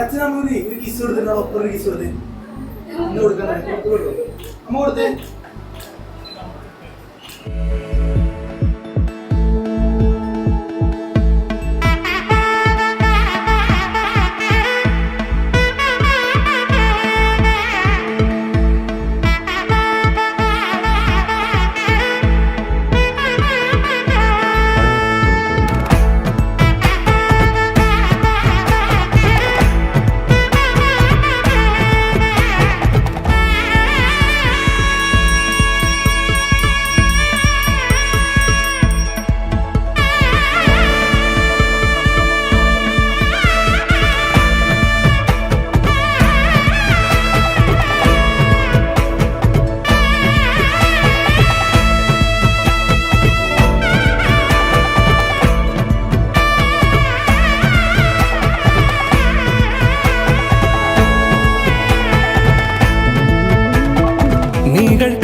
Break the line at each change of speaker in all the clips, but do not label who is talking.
അച്ഛനമ്മ ഒരു കിസ് കൊടുത്തിട്ടുണ്ടോ? ഒപ്പം ഒരു കിസ് കൊടുത്ത് ഇന്ന് കൊടുക്കണേ. അമ്മ കൊടുത്തേ.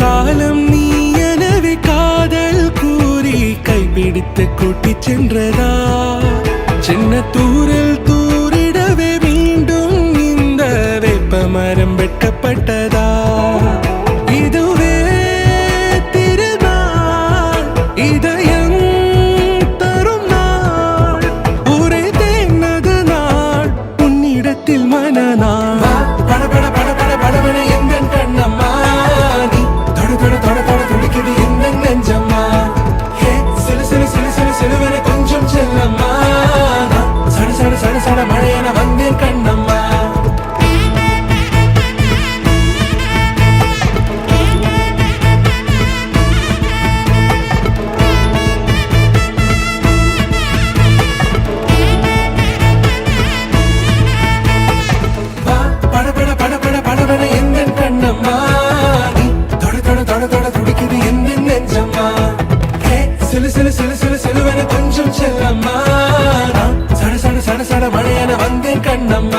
காலம் நீ எனவே காதல் கூறி கைப்பிடித்து கூட்டிச் சென்றதா? சின்ன தூரில் தூரிடவே மீண்டும் இந்த வேப்ப மரம் வெட்டப்பட்டதா? இதுவே திருநாள், இதயம் தரும் நாள், ஒரே தேனது நாள், உன்னிடத்தில் மனநாள். மழையென வந்தேன் கண்ணம்மா. படபட எந்த கண்ணம்மா, நீ தொட தொட தொட தொட துடிக்குது எந்த நெஞ்சம்மா. சிலு சிலு சிலு சிலு சிலுவென கொஞ்சம் செல்லம்மா. சட சட சட சட மழையென வந்தேன் கண்ணம்மா.